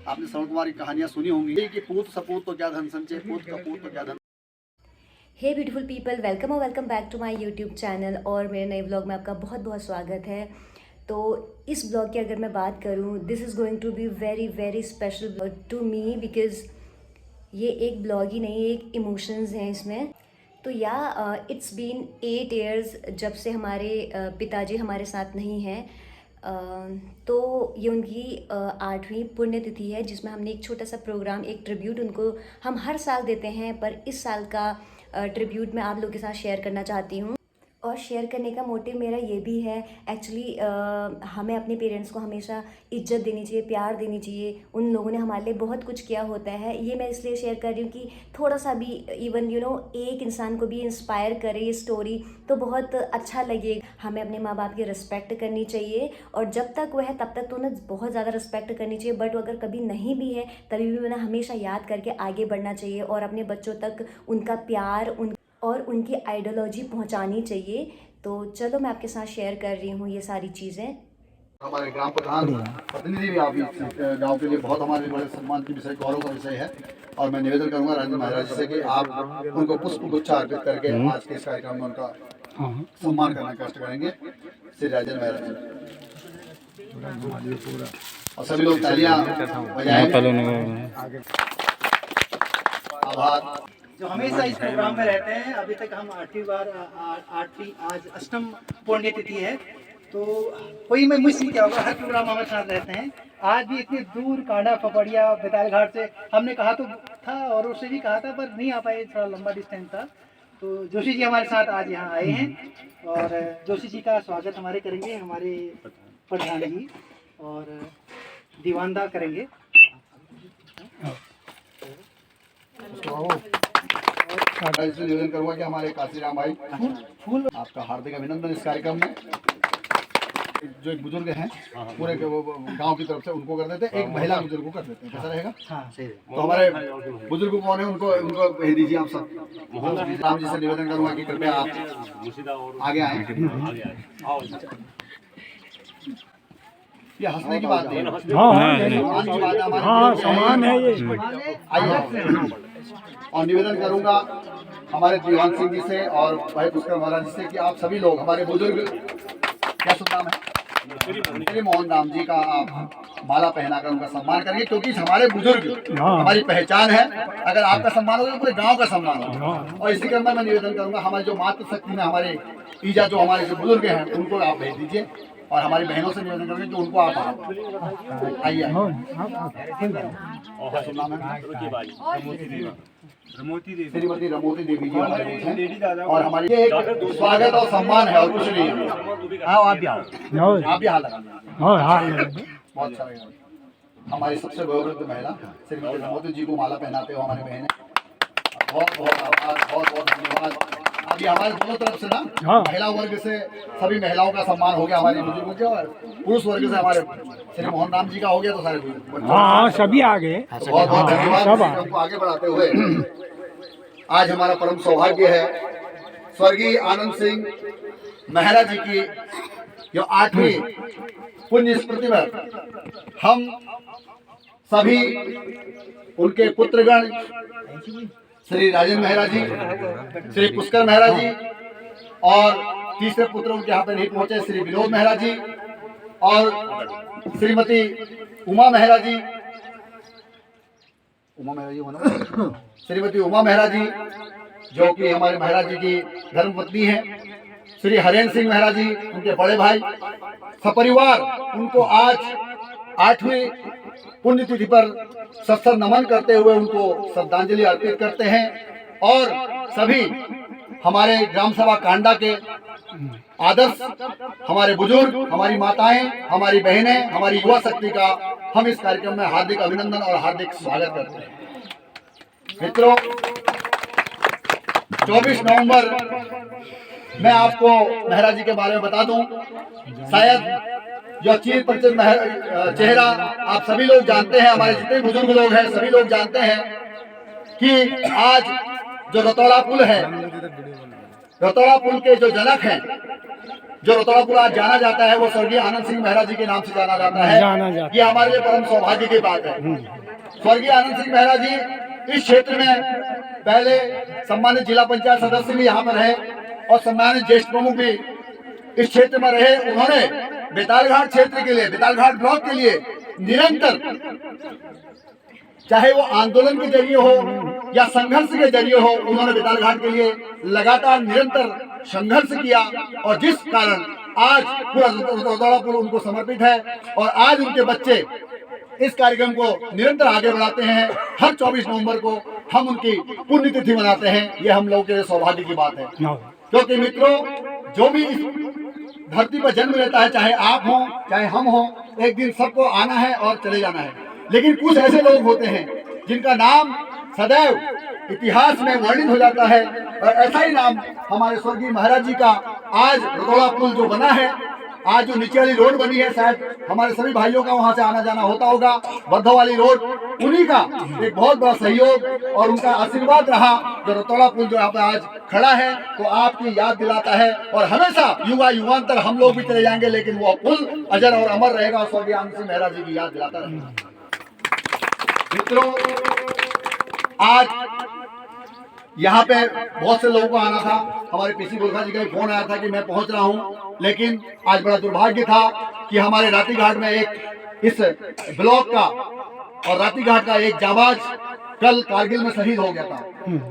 आपने श्रवण कुमार की कहानियां सुनी होंगी कि पूत सपूत तो क्या धन संचय, पूत कपूत तो क्या धन। हे ब्यूटीफुल पीपल, वेलकम और welcome back to my YouTube channel. और मेरे नए ब्लॉग में आपका बहुत बहुत स्वागत है। तो इस ब्लॉग की अगर मैं बात करूँ, this is going to be very very special to me because ये एक ब्लॉग ही नहीं, एक इमोशंस हैं इसमें। तो या इट्स बीन 8 ईयर्स जब से हमारे पिताजी हमारे साथ नहीं हैं। तो ये उनकी 8वीं पुण्यतिथि है जिसमें हमने एक छोटा सा प्रोग्राम, एक ट्रिब्यूट उनको हम हर साल देते हैं, पर इस साल का ट्रिब्यूट मैं आप लोगों के साथ शेयर करना चाहती हूँ। और शेयर करने का मोटिव मेरा ये भी है एक्चुअली, हमें अपने पेरेंट्स को हमेशा इज्जत देनी चाहिए, प्यार देनी चाहिए। उन लोगों ने हमारे लिए बहुत कुछ किया होता है। ये मैं इसलिए शेयर कर रही हूँ कि थोड़ा सा भी इवन एक इंसान को भी इंस्पायर करे ये स्टोरी, तो बहुत अच्छा लगे। हमें अपने माँ बाप की रिस्पेक्ट करनी चाहिए, और जब तक वो है तब तक तो उन्हें बहुत ज़्यादा रिस्पेक्ट करनी चाहिए। बट अगर कभी नहीं भी है तभी भी उन्हें हमेशा याद करके आगे बढ़ना चाहिए और अपने बच्चों तक उनका प्यार और उनकी आइडियोलॉजी पहुंचानी चाहिए। तो चलो मैं आपके साथ शेयर कर रही हूँ ये सारी चीज़ें। हमारे ग्राम प्रधान प्रतिनिधि भी आप गाँव के लिए बहुत हमारे बड़े सम्मान की विषय, गौरव का विषय है। और मैं निवेदन करूंगा राजेंद्र महाराज से कि आप उनको पुष्प गुच्छा अर्पित करके आज के इस कार्यक्रम में उनका सम्मान करने का कष्ट करेंगे। श्री राजेंद्र महाराज और सभी लोग तालियां बजाएंगे। आभार। जो हमेशा इस प्रोग्राम में रहते हैं। अभी तक हम 8वीं आज अष्टम पुण्यतिथि है, तो कोई मैं मिस नहीं किया होगा, हर प्रोग्राम हमारे साथ रहते हैं। आज भी इतनी दूर कांडा पपड़िया बेताल घाट से हमने कहा तो था और उससे भी कहा था, पर नहीं आ पाए, थोड़ा लंबा डिस्टेंस था। तो जोशी जी हमारे साथ आज यहाँ आए हैं और जोशी जी का स्वागत हमारे करेंगे हमारे प्रधान जी, और दीवानदा करेंगे। निवेदन करूंगा कि हमारे काशीराम भाई फूल आपका हार्दिक अभिनंदन इस कार्यक्रम में। जो एक बुजुर्ग हैं पूरे गांव की तरफ से उनको कर देते हैं, एक महिला बुजुर्ग को कर देते हैं, कैसा रहेगा? हाँ, सही है। तो हमारे बुजुर्ग कौन है उनको भेज दीजिए आप सब। राम जी से निवेदन करूंगा कि कृपया आप आगे आए। ये हंसने की बात नहीं है, हाँ समान है ये। आइए। और निवेदन करूंगा हमारे दीवान सिंह जी से और भाई पुष्कर महाराज जी से कि आप सभी लोग हमारे बुजुर्ग, क्या शुभ नाम है, श्री मोहन राम जी का आप माला पहनाकर उनका सम्मान करेंगे, क्योंकि हमारे बुजुर्ग हमारी पहचान है। अगर आपका सम्मान होगा तो पूरे गांव का सम्मान होगा। और इसी क्रम में मैं निवेदन करूंगा हमारे जो मातृशक्ति में हमारे ईजा जो हमारे जो बुजुर्ग हैं उनको आप भेज दीजिए। और हमारी बहनों से निवेदन करेंगे कि उनको आप आइए। श्रीमती रमोती देवी जी हमारे हैं और हमारी ये एक स्वागत और सम्मान है और कुछ नहीं है। आप भी हाथ लगा, बहुत अच्छा लगेगा। हमारी सबसे वयोवृद्ध महिला श्रीमती रमोती जी को माला पहनाते हो हमारी बहन, बहुत बहुत आभार, बहुत बहुत धन्यवाद। अभी हमारे दोनों तरफ से ना महिला वर्ग से सभी महिलाओं का सम्मान हो गया हमारे बुजुर्गों के, और पुरुष वर्ग से हमारे श्री मोहन राम जी का हो गया, तो सारे सभी आगे। बहुत बहुत धन्यवाद। हमको आगे बढ़ाते हुए आज हमारा परम सौभाग्य है स्वर्गीय आनंद सिंह मेहरा जी की जो 8वीं पुण्य स्मृति में हम सभी उनके पुत्रगण श्री राजेंद्र मेहरा जी, श्री पुष्कर मेहरा जी, और तीसरे पुत्र उनके यहाँ पे नहीं पहुंचे श्री विनोद मेहरा जी और श्रीमती उमा मेहरा जी, श्रीमती उमा मेहरा जी जो कि हमारे मेहरा जी की धर्मपत्नी है, श्री हरेंद्र सिंह मेहरा जी उनके बड़े भाई, सपरिवार उनको आज 8वीं पुण्यतिथि पर सत्सर नमन करते हुए उनको श्रद्धांजलि अर्पित करते हैं। और सभी हमारे ग्राम सभा कांडा के आदर्श हमारे बुजुर्ग, हमारी माताएं, हमारी बहनें, हमारी युवा शक्ति का हम इस कार्यक्रम में हार्दिक अभिनंदन और हार्दिक स्वागत करते हैं। मित्रों, 24 नवंबर मैं आपको मेहरा जी के बारे में बता दूं। शायद जो चीर परिचित चेहरा आप सभी लोग जानते हैं, हमारे जितने बुजुर्ग लोग हैं सभी लोग जानते हैं कि आज जो रतौड़ा पुल है, रतौड़ा पुल के जो जनक हैं जो रतौड़ापुर आज जाना जाता है वो स्वर्गीय आनंद सिंह मेहरा जी के नाम से जाना जाता है। ये हमारे लिए परम सौभाग्य की बात है। स्वर्गीय आनंद सिंह मेहरा जी इस क्षेत्र में पहले सम्मानित जिला पंचायत सदस्य भी यहाँ पर रहे और सम्मानित ज्येष्ठ प्रमुख भी इस क्षेत्र में रहे। उन्होंने बेतालघाट क्षेत्र के लिए, बेतालघाट ब्लॉक के लिए निरंतर, चाहे वो आंदोलन के जरिए हो या संघर्ष के जरिए हो, उन्होंने बेतालघाट के लिए लगातार निरंतर संघर्ष किया और जिस कारण आज पूरा रतौड़ापुर उनको समर्पित है और आज उनके बच्चे इस कार्यक्रम को निरंतर आगे बढ़ाते हैं। हर 24 नवंबर को हम उनकी पुण्यतिथि मनाते हैं। ये हम लोगों के लिए सौभाग्य की बात है, क्योंकि मित्रों, जो भी इस धरती पर जन्म लेता है, चाहे आप हो चाहे हम हो, एक दिन सबको आना है और चले जाना है। लेकिन कुछ ऐसे लोग होते हैं जिनका नाम सदैव इतिहास में वर्णित हो जाता है और ऐसा ही नाम हमारे स्वर्गीय महाराज जी का आज रतौड़ा पुल जो बना है, आज जो नीचे वाली रोड बनी है, शायद हमारे सभी भाइयों का वहां से आना जाना होता होगा, बद्धो वाली रोड, उन्हीं का एक बहुत बड़ा सहयोग और उनका आशीर्वाद रहा जो रतौड़ा पुल जो यहाँ पे आज खड़ा है तो आपकी याद दिलाता है और हमेशा युवा युवांतर हम लोग भी चले जाएंगे लेकिन वो पुल अजर और अमर रहेगा और स्वर्गीय आनंद सिंह मेहरा जी की याद दिलाता रहेगा। मित्रों, आज यहाँ पे बहुत से लोगों को आना था। हमारे पीसी गुरखा जी का फोन आया था कि मैं पहुंच रहा हूँ, लेकिन आज बड़ा दुर्भाग्य था कि हमारे रातीघाट में एक इस ब्लॉक का और रातीघाट का एक जाबाज कल कारगिल में शहीद हो गया था।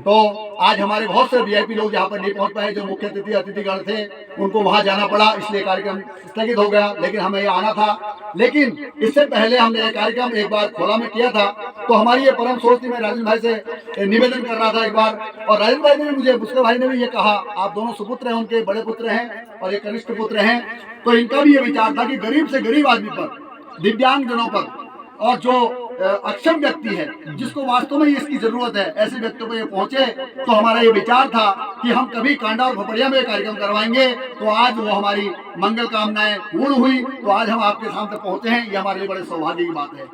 तो आज हमारे बहुत से वीआईपी लोग यहाँ पर नहीं पहुंच पाए, जो मुख्य अतिथिगण थे उनको वहां जाना पड़ा, इसलिए कार्यक्रम स्थगित हो गया। लेकिन हमें ये आना था। लेकिन इससे पहले हमने ये कार्यक्रम एक बार खोला में किया था, तो हमारी ये परम सोच थी। मैं राजन भाई से निवेदन कर रहा था एक बार, और राजन भाई ने भी मुझे, पुष्कर भाई ने भी ये कहा, आप दोनों सुपुत्र हैं, उनके बड़े पुत्र हैं और एक कनिष्ठ पुत्र हैं, तो इनका भी ये विचार था कि गरीब से गरीब आदमी पर, दिव्यांग जनों पर और जो अक्षम व्यक्ति है जिसको वास्तव में इसकी जरूरत है, ऐसे व्यक्तियों पर ये पहुंचे। तो हमारा ये विचार था कि हम कभी कांडा और भपड़िया में कार्यक्रम करवाएंगे। तो आज वो हमारी मंगल कामनाएं पूर्ण हुई, तो आज हम आपके सामने पहुंचे हैं। ये हमारे लिए बड़े सौभाग्य की बात है।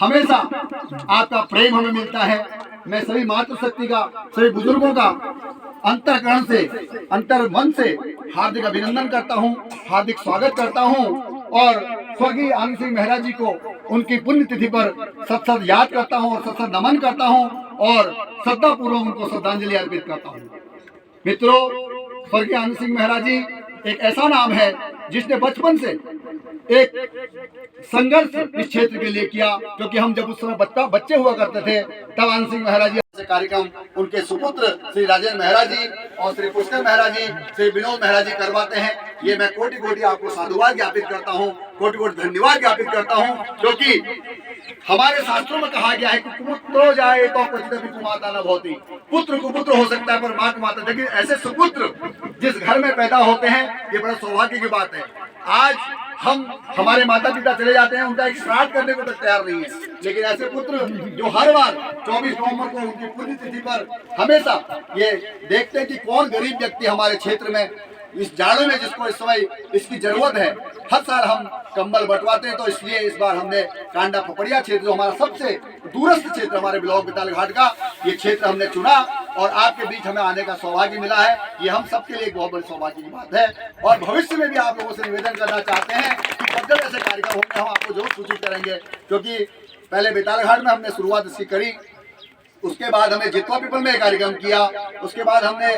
हमेशा आपका प्रेम हमें मिलता है। मैं सभी मातृशक्ति का, सभी बुजुर्गों का अंतःकरण से, अंतर मन से हार्दिक अभिनंदन करता हूं, हार्दिक स्वागत करता हूं और स्वर्गीय आनंद सिंह मेहरा जी को उनकी पुण्यतिथि पर सत सत याद करता हूं और सत सत नमन करता हूं और श्रद्धापूर्वक उनको श्रद्धांजलि अर्पित करता हूं। मित्रों, स्वर्गीय आनंद सिंह मेहरा जी एक ऐसा नाम है जिसने बचपन से एक संघर्ष इस क्षेत्र के लिए किया, क्योंकि हम जब उस समय बच्चे हुआ करते थे तब आनंद सिंह मेहरा जी से कार्यक्रम उनके सुपुत्र श्री राजेंद्र मेहरा जी और श्री पुष्कर मेहरा जी, श्री विनोद मेहरा जी करवाते हैं। ये मैं कोटि कोटि आपको साधुवाद ज्ञापित करता हूँ, कोटि कोटि धन्यवाद ज्ञापित करता हूँ, क्योंकि हमारे शास्त्रों में कहा गया है कि पुत्र जाए तो क्वचित माता न भवति। पुत्र कुपुत्र हो सकता है पर माँ माता, लेकिन ऐसे सुपुत्र जिस घर में पैदा होते हैं ये बड़ा सौभाग्य की बात है। आज हम, हमारे माता पिता चले जाते हैं, उनका एक श्राद्ध करने को तक तैयार नहीं है, लेकिन ऐसे पुत्र जो हर बार 24 नवंबर को उनकी पुण्यतिथि पर हमेशा ये देखते हैं कि कौन गरीब व्यक्ति हमारे क्षेत्र में इस जाड़ों में जिसको इस समय इसकी जरूरत है। हर साल हम कंबल बंटवाते हैं, तो इसलिए इस बार हमने कांडा पपड़िया क्षेत्र, जो हमारा सबसे दूरस्थ क्षेत्र हमारे ब्लॉक बेतालघाट का, ये क्षेत्र हमने चुना और आपके बीच हमें आने का सौभाग्य मिला है। ये हम सबके लिए एक बहुत बड़ी सौभाग्य की बात है और भविष्य में भी आप लोगों से निवेदन करना चाहते हैं कि जब जब ऐसे कार्यक्रम होंगे हम आपको जरूर सूचित करेंगे, क्योंकि पहले बेतालघाट में हमने शुरुआत इसकी करी, उसके बाद हमने जितवा पीपल में कार्यक्रम किया, उसके बाद हमने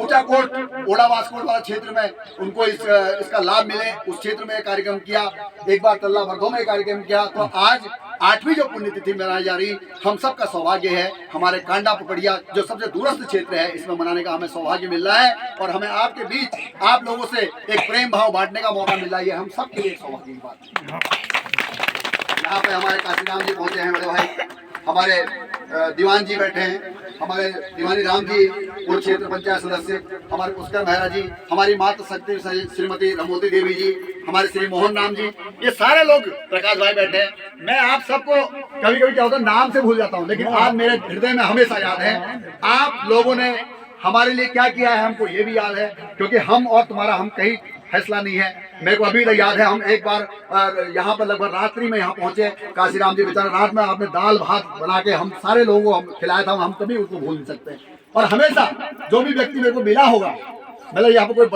ऊंचा कोट, ओड़ा वास्कोट वाला क्षेत्र में उनको इसका लाभ मिले उस क्षेत्र में कार्यक्रम किया, एक बार तल्ला वर्धो में कार्यक्रम किया। तो आज 8वीं जो पुण्यतिथि मनाई जा रही, हम सबका सौभाग्य है। हमारे कांडा पपड़िया जो सबसे दूरस्थ क्षेत्र है, इसमें मनाने का हमें सौभाग्य मिल रहा है और हमें आपके बीच आप लोगों से एक प्रेम भाव बांटने का मौका मिल रहा है। हम सबके लिए एक सौभाग्य की बात है। यहाँ पे हमारे काशीराम जी पहुंचे हैं, बड़े भाई हमारे दीवान जी बैठे हैं, हमारे दीवानी राम जी पूर्व क्षेत्र पंचायत सदस्य, हमारे पुष्कर मेहरा जी, हमारी माता शक्ति श्रीमती रमोती देवी जी, हमारे श्री मोहन राम जी, ये सारे लोग, प्रकाश भाई बैठे हैं। मैं आप सबको कभी कभी क्या होता है नाम से भूल जाता हूँ, लेकिन आप मेरे हृदय में हमेशा याद है। आप लोगों ने हमारे लिए क्या किया है हमको ये भी याद है, क्योंकि हम और तुम्हारा हम कहीं फैसला नहीं है। मेरे को अभी तक याद है, हम एक बार यहाँ पर लगभग रात्रि में यहाँ पहुंचे, काशीराम जी बेचारा रात में आपने दाल भात बना के हम सारे लोगों को खिलाया था, हम कभी उसको भूल नहीं सकते। और हमेशा जो भी व्यक्ति मेरे को मिला होगा मतलब यहाँ पर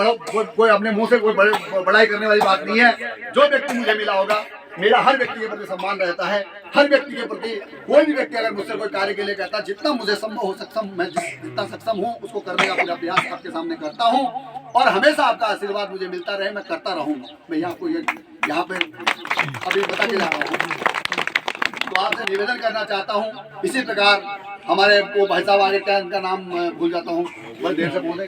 कोई अपने मुंह से कोई बड़ाई करने वाली बात नहीं है। जो व्यक्ति मुझे मिला होगा, मेरा हर व्यक्ति के प्रति सम्मान रहता है। हर व्यक्ति के प्रति कोई भी व्यक्ति अगर मुझसे कोई कार्य के लिए कहता है, जितना मुझे संभव हो सक्षम, मैं जितना सक्षम हूँ उसको करने का पूरा प्रयास आपके सामने करता हूँ और हमेशा आपका आशीर्वाद मुझे मिलता रहे, मैं करता रहूँगा। मैं यहाँ पे अभी बता के जा रहा हूँ, तो आपसे निवेदन करना चाहता हूँ। इसी प्रकार हमारे वो भाई साहब आगे क्या इनका नाम भूल जाता हूँ, बड़ी देर से बोले,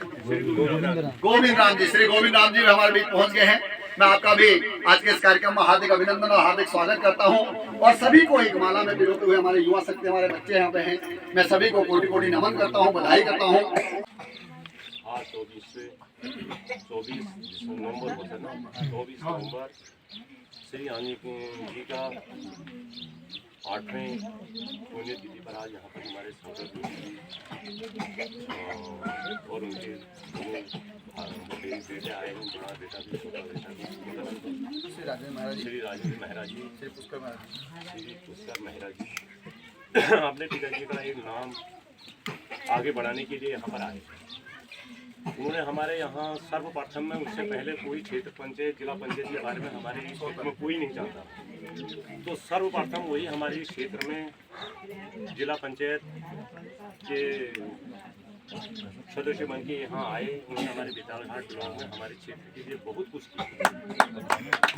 गोविंद राम जी, श्री गोविंद राम जी भी हमारे बीच पहुँच गए हैं। मैं आपका भी आज के इस कार्यक्रम में हार्दिक अभिनंदन और हार्दिक स्वागत करता हूं और सभी को एक माला में पिरोते हुए हमारे युवा शक्ति, हमारे बच्चे यहाँ पे हैं, मैं सभी को कोटि कोटि नमन करता हूं, बधाई करता हूं। आज 24 नवंबर श्री आनी जी का 8वें पुण्यतिथि पर आज यहाँ पर हमारे और उनके बेटे आए हैं, बड़ा बेटा भी, छोटा बेटा भी, श्री राजेंद्र महाराज जी, श्री पुष्कर महाराज जी। आपने पिताजी का एक नाम आगे बढ़ाने के लिए यहाँ पर आए। उन्होंने हमारे यहाँ सर्वप्रथम में, उससे पहले कोई क्षेत्र पंचायत, जिला पंचायत के बारे में हमारे इस क्षेत्र में कोई नहीं जानता। तो सर्वप्रथम वही हमारे इस क्षेत्र में जिला पंचायत के सदस्य बन के यहाँ आए। उन्होंने हमारे बेतालघाट ब्लॉक में हमारे क्षेत्र के लिए बहुत कुछ किया।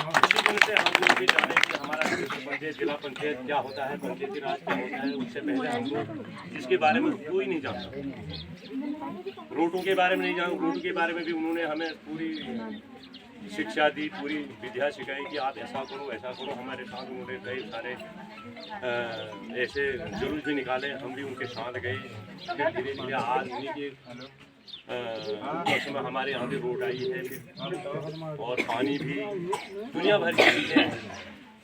उसी दिन से हम लोग भी जाने कि हमारा क्षेत्र पंचायत, जिला पंचायत क्या होता है, पंचायती राज क्या होता है, उससे पहले हम लोग इसके बारे में कोई नहीं जानता। रोडों के बारे में नहीं जानते, रोड के बारे में भी उन्होंने हमें पूरी शिक्षा दी, पूरी विद्या सिखाई कि आप ऐसा करो ऐसा करो। हमारे साथ उन्होंने कई सारे ऐसे जुलूस भी निकाले, हम भी उनके साथ गए। फिर धीरे धीरे आज उन्हीं के में हमारे यहाँ भी रोड आई है और पानी भी, दुनिया भर की चीज़ें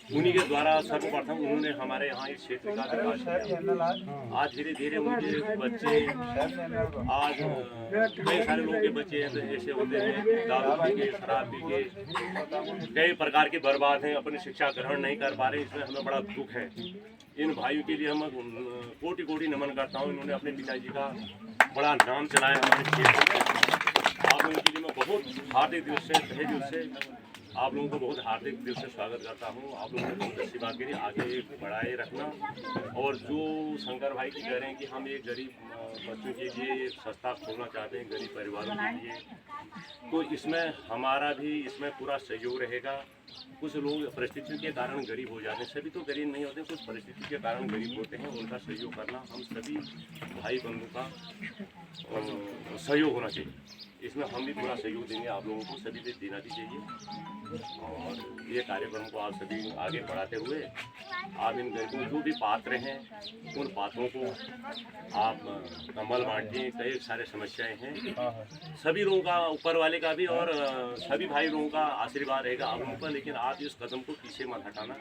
उन्हीं के द्वारा सर्वप्रथम उन्होंने हमारे यहाँ इस क्षेत्र का विकास किया। आज धीरे धीरे उनके बच्चे, आज कई सारे लोगों के बच्चे जैसे होते हैं दारू पी के, शराब पी के, कई प्रकार के बर्बाद हैं, अपनी शिक्षा ग्रहण नहीं कर पा रहे। इसमें हमें बड़ा दुख है। इन भाइयों के लिए हम कोटि कोटि नमन करता हूँ। इन्होंने अपने पिताजी का बड़ा नाम चलाया हमारे क्षेत्र में। आप उनके लिए मैं बहुत हार्दिक दिल से, तहे दिल से आप लोगों को बहुत हार्दिक दिल से स्वागत करता हूँ। आप लोगों को बहुत अच्छी बात के लिए आगे बढ़ाए रखना। और जो शंकर भाई की कह रहे हैं कि हम एक गरीब बच्चों के लिए एक संस्था खोलना चाहते हैं, गरीब परिवारों के लिए, तो इसमें हमारा भी इसमें पूरा सहयोग रहेगा। कुछ लोग परिस्थिति के कारण गरीब हो जाते हैं, सभी तो गरीब नहीं होते, कुछ परिस्थिति के कारण गरीब होते हैं। उनका सहयोग करना हम सभी भाई बंधु का सहयोग होना चाहिए। इसमें हम भी पूरा सहयोग देंगे, आप लोगों को सभी से देना भी चाहिए। और ये कार्यक्रम को आप सभी आगे बढ़ाते हुए आप इन गरीबों जो भी पात्र हैं उन पात्रों को आप कंबल बांटिए। कई सारे समस्याएं हैं, सभी लोगों का, ऊपर वाले का भी और सभी भाई लोगों का आशीर्वाद रहेगा आप लोगों पर। लेकिन आप इस कदम को पीछे मत हटाना।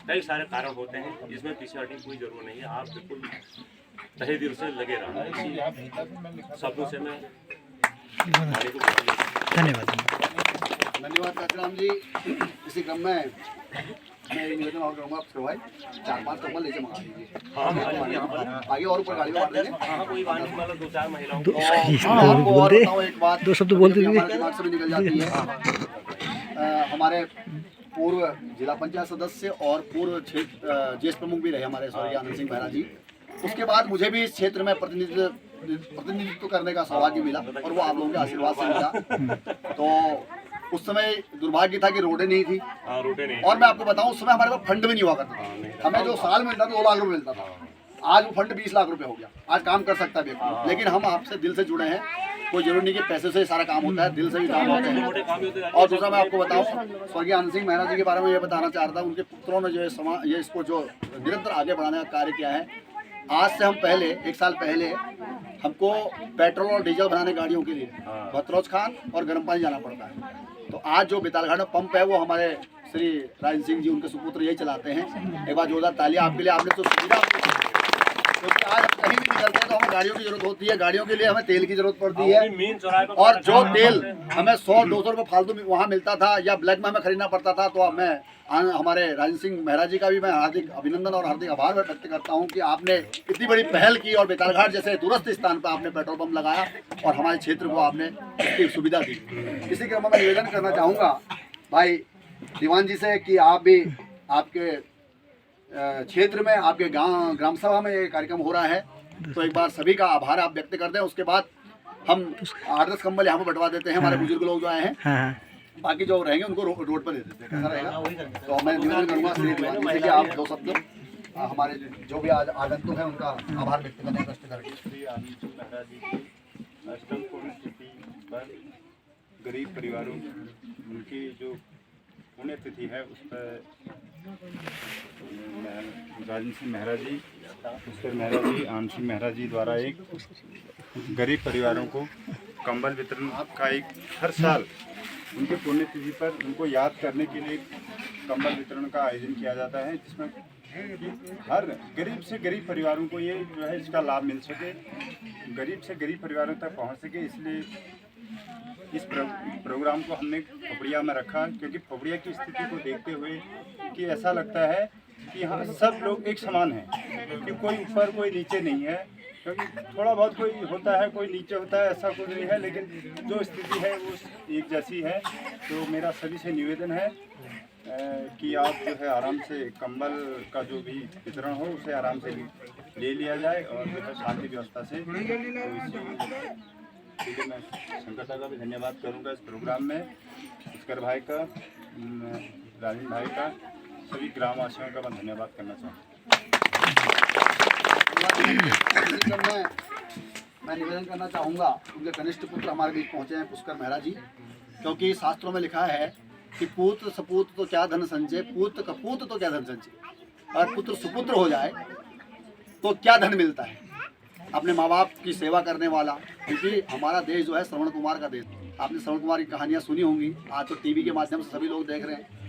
कई सारे कारण होते हैं, इसमें पीछे हटने की कोई ज़रूरत नहीं है। आप बिल्कुल तहे दिल से लगे रहना। इसी शब्दों से मैं धन्यवाद काशीराम जी। इसी क्रम में मैं निवेदन और करूँगा आपसे भाई, 4-5 कंबल लेके मंगा लीजिए। आगे और ऊपर गाड़ी में बांट देंगे। कोई मतलब 2-4 महिलाओं आपको और बताऊँ एक बात, दो शब्द बोलते हुए दिमाग से भी निकल जाती है। हमारे पूर्व जिला पंचायत सदस्य और पूर्व क्षेत्र जेस प्रमुख भी रहे हमारे स्वर्गीय आनंद सिंह महाराज जी। उसके बाद मुझे भी इस क्षेत्र में प्रतिनिधित्व करने का सौभाग्य मिला और वो आप लोगों के आशीर्वाद से मिला। तो उस समय दुर्भाग्य था कि रोडें नहीं थी, और मैं आपको बताऊं उस समय हमारे पास फंड भी नहीं हुआ करता था। हमें जो साल मिलता था 2 लाख रुपए मिलता था, आज वो फंड 20 लाख रुपए हो गया। आज काम कर सकता है व्यक्ति, लेकिन हम आपसे दिल से जुड़े हैं। कोई जरूरी नहीं कि पैसे से सारा काम होता है, दिल से भी काम होते हैं। और दूसरा मैं आपको बताऊं, स्वर्गीय आनंद सिंह महाराज जी के बारे में ये बताना चाह रहा था। उनके पुत्रों ने जो ये इसको जो निरंतर आगे बढ़ाने का कार्य किया है। आज से हम पहले 1 साल पहले हमको पेट्रोल और डीजल बनाने गाड़ियों के लिए भतरोज खान और गर्म पानी जाना पड़ता है। तो आज जो बेतालघाट में पंप है वो हमारे श्री राजेंद्र सिंह जी, उनके सुपुत्र यही चलाते हैं। एक बार जोरदार तालियां आपके लिए। आपने तो सुविधा क्योंकि आज हम कहीं भी निकलते हैं तो हमें गाड़ियों की जरूरत होती है, गाड़ियों के लिए हमें तेल की जरूरत पड़ती है। मेन चौराहे पर और जो तेल हमें 100-200 रुपये फालतू वहाँ मिलता था या ब्लैक में हमें खरीदना पड़ता था, तो मैं हमारे राजेंद्र सिंह मेहरा जी का भी मैं हार्दिक अभिनंदन और हार्दिक आभार व्यक्त करता हूँ कि आपने इतनी बड़ी पहल की और बेतालघाट जैसे दूरस्थ स्थान पर आपने पेट्रोल पंप लगाया और हमारे क्षेत्र को आपने इसकी सुविधा दी। इसी क्रम में मैं निवेदन करना चाहूँगा भाई दीवान जी से कि आप भी आपके क्षेत्र में आपके गांव ग्राम सभा में ये कार्यक्रम हो रहा है, तो एक बार सभी का आभार आप व्यक्त कर दें। उसके बाद हम 8-10 कंबल यहाँ पर बंटवा देते हैं, हमारे बुजुर्ग लोग जो आए हैं, बाकी जो रहेंगे उनको रोड पर दे देते हैं, कैसा रहेगा? तो मैं निवेदन करूँगा श्री दीवान जी से कि आप 2 शब्द हमारे जो भी आज आगंतुक हैं उनका आभार व्यक्त करने का कष्ट करेंगे। श्री आनंद सिंह मेहरा जी की अष्टम पुण्यतिथि पर गरीब परिवारों उनकी जो पुण्यतिथि है उस पर राजेंद्र सिंह मेहरा जी, पुष्कर मेहरा जी, आनंद सिंह मेहरा जी द्वारा एक गरीब परिवारों को कंबल वितरण का एक हर साल उनके पुण्यतिथि पर उनको याद करने के लिए कंबल वितरण का आयोजन किया जाता है, जिसमें हर गरीब से गरीब परिवारों को ये जो है इसका लाभ मिल सके, गरीब से गरीब परिवारों तक पहुंच सके। इसलिए इस प्रोग्राम को हमने फपड़िया में रखा, क्योंकि फपड़िया की स्थिति को देखते हुए कि ऐसा लगता है कि यहाँ सब लोग एक समान हैं, कि कोई ऊपर कोई नीचे नहीं है, क्योंकि थोड़ा बहुत कोई होता है कोई नीचे होता है, ऐसा कुछ नहीं है, लेकिन जो स्थिति है वो एक जैसी है। तो मेरा सभी से निवेदन है कि आप जो है आराम से कंबल का जो भी वितरण हो उसे आराम से ले लिया जाए और जो है शांति व्यवस्था से। तो इसलिए मैं शंकर का भी धन्यवाद करूंगा इस प्रोग्राम में, पुष्कर भाई का, राजेंद्र भाई का, सभी ग्रामवासियों का मैं धन्यवाद करना चाहूँगा। मैं निवेदन करना चाहूँगा, उनके कनिष्ठ पुत्र हमारे बीच पहुँचे हैं पुष्कर मेहरा जी, क्योंकि शास्त्रों में लिखा है कि पुत्र सपूत तो क्या धन संचय, पुत्र कपूत तो क्या धन संचय। अगर पुत्र सुपुत्र हो जाए तो क्या धन मिलता है? अपने माँ बाप की सेवा करने वाला, क्योंकि हमारा देश जो है श्रवण कुमार का देश। आपने श्रवण कुमार की कहानियाँ सुनी होंगी, आज तो टीवी के माध्यम से सभी लोग देख रहे हैं।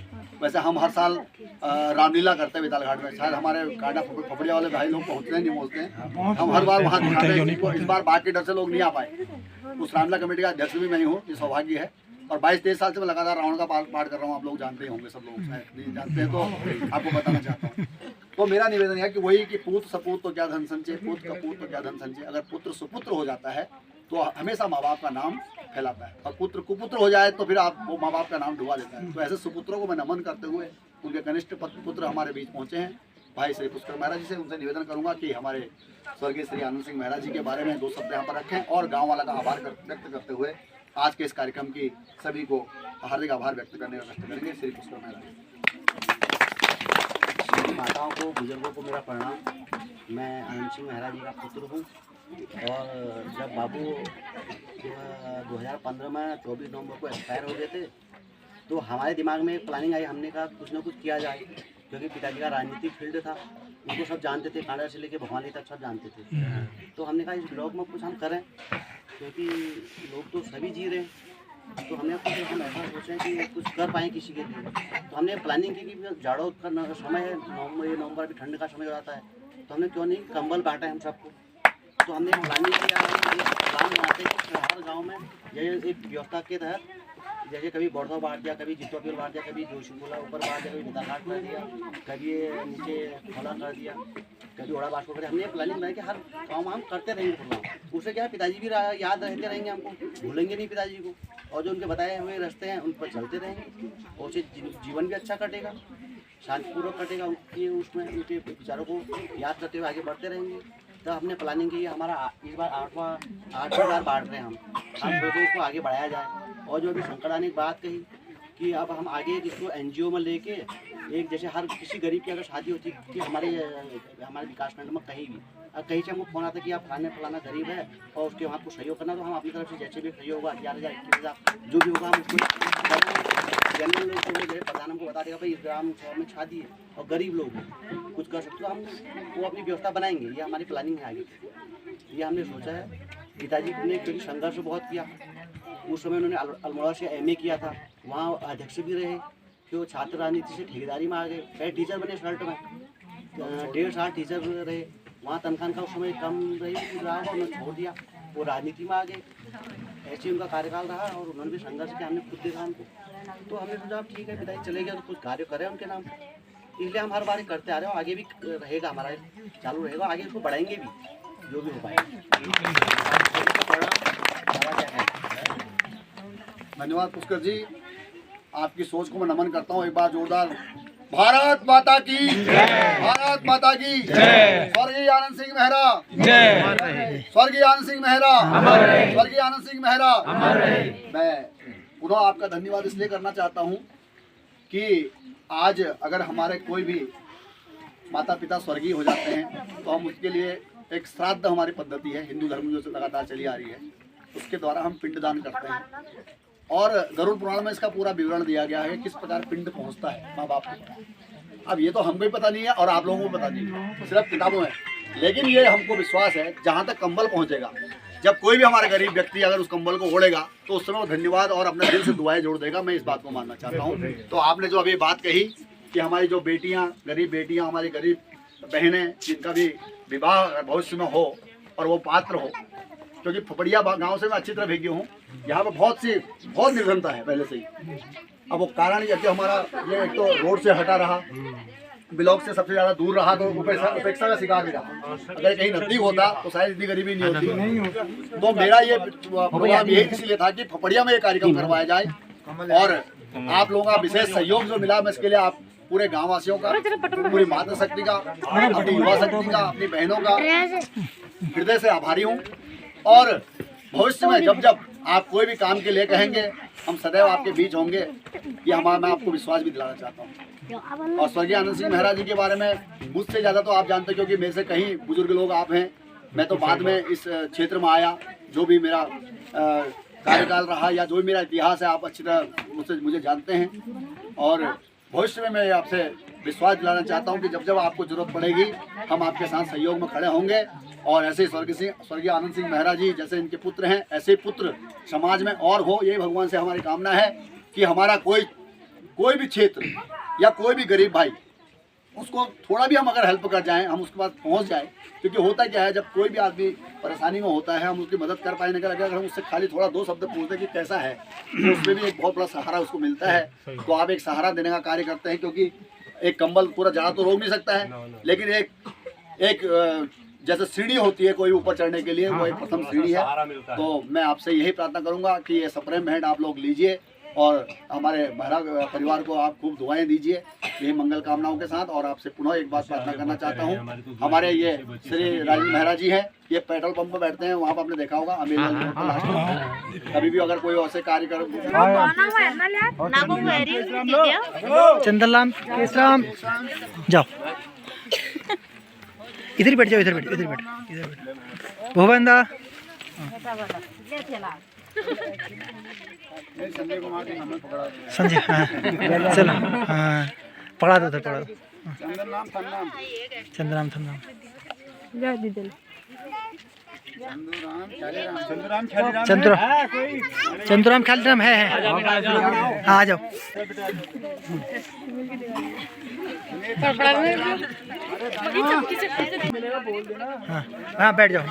वैसे हम हर साल रामलीला करते हैं बेतालघाट में, शायद हमारे कांडा फपड़िया वाले भाई लोग पहुँचते हैं नहीं पहुँचते हैं, हम हर बार वहाँ दिखाते हैं। इस बार बाढ़ के डर से लोग नहीं आ पाए। उस रामलीला कमेटी का अध्यक्ष भी मैं ही हूँ, ये सौभाग्य है। और 22-23 साल से मैं लगातार रावण का पाठ कर रहा हूँ, आप लोग जानते ही होंगे, सब लोग शायद नहीं जानते हैं तो आपको बताना चाहता हूँ। तो मेरा निवेदन है कि वही कि पुत्र सपूत तो क्या धन संचय, पुत्र कपूत तो क्या धन संचय। अगर पुत्र सुपुत्र हो जाता है तो हमेशा माँ बाप का नाम फैलाता है, और पुत्र कुपुत्र हो जाए तो फिर आप वो माँ बाप का नाम डुबा देता है। तो ऐसे सुपुत्रों को मैं नमन करते हुए उनके कनिष्ठ पुत्र हमारे बीच पहुँचे हैं भाई श्री पुष्कर मेहरा जी से, उनसे निवेदन करूँगा कि हमारे स्वर्गीय श्री आनंद सिंह मेहरा जी के बारे में 2 शब्द यहाँ पर रखें और गाँव वाला का आभार व्यक्त करते हुए आज के इस कार्यक्रम की सभी को हार्दिक आभार व्यक्त करने का कष्ट करेंगे। श्री पुष्कर मेहरा जी। माताओं को, बुजुर्गों को मेरा प्रणाम। मैं आनंद सिंह मेहरा जी का पुत्र हूँ, और जब बाबू 2015 में 24 नवंबर को एक्सपायर हो गए थे, तो हमारे दिमाग में एक प्लानिंग आई, हमने कहा कुछ ना कुछ किया जाए, क्योंकि पिताजी का राजनीतिक फील्ड था, उनको सब जानते थे, कांडा से लेके भवानी तक सब जानते थे। तो हमने कहा इस ब्लॉग में कुछ हम करें, क्योंकि लोग तो सभी जी रहे हैं, तो हमने कुछ हम ऐसा सोचें कि कुछ कर पाएँ किसी के लिए। तो हमने प्लानिंग की कि जाड़ों का समय है, नवंबर भी ठंड का समय हो जाता है, तो हमने क्यों नहीं कंबल बांटे हम सबको। तो हमने प्लानिंग किया, प्लान बनाते कि हर गाँव में ये एक व्यवस्था के तहत, जैसे कभी बौड़वा बांट दिया, कभी जितवापीर बांट दिया, कभी जोशीमोला ऊपर बांट दिया, कभी बेतालघाट कर दिया, कभी नीचे खोला कर दिया, कभी ओड़ा बांट कर दिया। हमने प्लानिंग बनाई कि हर गाँव में हम करते रहेंगे प्रोग्राम। उससे क्या है, पिताजी भी याद रहते रहेंगे, हमको भूलेंगे नहीं पिताजी को, और जो उनके बताए हुए रास्ते हैं उन पर चलते रहेंगे, और उससे जीवन भी अच्छा कटेगा, शांतिपूर्वक कटेगा। उसमें उनके विचारों को याद करते हुए आगे बढ़ते रहेंगे। तो हमने प्लानिंग की, हमारा इस बार 8वीं बार बांट रहे हैं हम सोचे इसको आगे बढ़ाया जाए। और जो अभी शंकर ने बात कही कि अब हम आगे इसको NGO में लेके, एक जैसे हर किसी गरीब की अगर शादी होती कि हमारे विकासखंड में कहीं भी, कहीं से हमको फोन आता कि आप फलाना गरीब है और उसके वहाँ कुछ सहयोग करना, तो हम अपनी तरफ से जैसे भी सहयोग होगा 11,000 21,000 जो भी होगा हम उसको जनरल लोग को प्रधान हमको बता देगा भाई इस ग्राम शहर में शादी है और गरीब लोग कुछ कर सकते, तो हम वो अपनी व्यवस्था बनाएंगे। ये हमारी प्लानिंग है आगे, ये हमने सोचा है। पिताजी ने क्योंकि संघर्ष बहुत किया, उस समय उन्होंने अल्मोड़ा से MA किया था, वहाँ अध्यक्ष भी रहे, फिर वो छात्र राजनीति से ठेकेदारी में आ गए, फिर टीचर बने शर्ट में, 1.5 साल टीचर रहे, वहाँ तनख्वाह का उस समय कम रही रहा होगा, उन्होंने छोड़ दिया, वो राजनीति में आ गए। ऐसे ही उनका कार्यकाल रहा और उन्होंने भी संघर्ष किया, हमने खुद देखा उनको। तो हमने सोचा ठीक है पिताजी चले गए तो कुछ कार्य करें उनके नाम, इसलिए हम हर बार करते आ रहे हो, आगे भी रहेगा हमारा चालू रहेगा, आगे इसको बढ़ाएंगे भी जो भी हो पाएगा। धन्यवाद पुष्कर जी, आपकी सोच को मैं नमन करता हूँ। एक बार जोरदार भारत माता की जय, भारत माता की जय। स्वर्गीय आनंद सिंह मेहरा जय, स्वर्गीय आनंद सिंह मेहरा, स्वर्गीय आनंद सिंह मेहरा। मैं पुनः आपका धन्यवाद इसलिए करना चाहता हूँ कि आज अगर हमारे कोई भी माता पिता स्वर्गीय हो जाते हैं तो हम उसके लिए एक श्राद्ध हमारी पद्धति है, हिंदू धर्म जो लगातार चली आ रही है, उसके द्वारा हम पिंडदान करते हैं। और गरुड़ पुराण में इसका पूरा विवरण दिया गया है किस प्रकार पिंड पहुंचता है माँ बाप को। अब ये तो हमको भी पता नहीं है और आप लोगों को पता नहीं है, सिर्फ किताबों में। लेकिन ये हमको विश्वास है जहाँ तक कंबल पहुंचेगा, जब कोई भी हमारा गरीब व्यक्ति अगर उस कंबल को ओढ़ेगा तो उस समय वो धन्यवाद और अपने दिल से दुआएं जोड़ देगा। मैं इस बात को मानना चाहता हूँ। तो आपने जो अभी बात कही कि हमारी जो बेटियाँ, गरीब बेटियाँ, हमारी गरीब बहनें जिनका भी विवाह भविष्य में हो और वो पात्र हो, क्योंकि फपड़िया गांव से मैं अच्छी तरह भेगी हूँ, यहाँ पर बहुत निर्धनता है पहले से ही। अब वो कारण ये कि हमारा ये एक तो रोड से हटा रहा, ब्लॉक से सबसे ज़्यादा दूर रहा, तो उपेक्षा का शिकार भी रहा। अगर कहीं नजदीक होता तो शायद इतनी गरीबी नहीं होती। तो मेरा ये प्रोग्राम यही इसलिए था कि फपड़िया में ये कार्यक्रम करवाया जाए और आप लोगों का विशेष सहयोग जो मिला, मैं इसके लिए आप पूरे गाँव वासियों का, पूरी मातृ शक्ति का, अपनी युवा शक्ति का, अपनी बहनों का हृदय से आभारी हूँ। और भविष्य में जब जब आप कोई भी काम के लिए कहेंगे, हम सदैव आपके बीच होंगे, ये मैं आपको विश्वास भी दिलाना चाहता हूँ। और स्वर्गीय आनंद सिंह मेहरा जी के बारे में मुझसे ज़्यादा तो आप जानते हैं, क्योंकि मेरे से कहीं बुजुर्ग लोग आप हैं। मैं तो बाद में इस क्षेत्र में आया, जो भी मेरा कार्यकाल रहा या जो भी मेरा इतिहास है, आप अच्छी तरह मुझे जानते हैं। और भविष्य में मैं आपसे विश्वास दिलाना चाहता हूं कि जब जब आपको जरूरत पड़ेगी हम आपके साथ सहयोग में खड़े होंगे। और ऐसे स्वर्गीय आनंद सिंह मेहरा जी जैसे इनके पुत्र हैं, ऐसे पुत्र समाज में और हो, ये भगवान से हमारी कामना है कि हमारा कोई भी क्षेत्र या कोई भी गरीब भाई, उसको थोड़ा भी हम अगर हेल्प कर जाएं, हम उसके पास पहुंच जाएं। क्योंकि होता क्या है, जब कोई भी आदमी परेशानी में होता है, हम उसकी मदद कर पाएंगे। अगर हम उससे खाली थोड़ा दो शब्द पूछते कि कैसा है, तो उसमें भी एक बहुत बड़ा सहारा उसको मिलता है। तो आप एक सहारा देने का कार्य करते हैं, क्योंकि एक कंबल पूरा ज़्यादा तो रोक नहीं सकता है, लेकिन एक जैसे सीढ़ी होती है कोई ऊपर चढ़ने के लिए, वो एक प्रथम सीढ़ी है। तो मैं आपसे यही प्रार्थना करूंगा कि ये सप्रेम भेंट आप लोग लीजिए और हमारे मेहरा परिवार को आप खूब दुआएं दीजिए, यही मंगल कामनाओं के साथ। और आपसे पुनः एक बात प्रार्थना करना चाहता हूँ, हमारे ये श्री राजीव मेहरा जी हैं, ये पेट्रोल पंप पर बैठते हैं, वहाँ पर आपने देखा होगा अमेरिका। कभी भी अगर कोई ऐसे कार्य कर, चंदनलाल केसराम जाओ, इधर ही बैठ जाओ, इधर बैठ भुवन दा संजय, हाँ चलो, हाँ पकड़ा दो, पकड़ा दो। चंद्रराम चंद्रराम खालीराम है, हाँ आ जाओ। हाँ बैठ जाओ।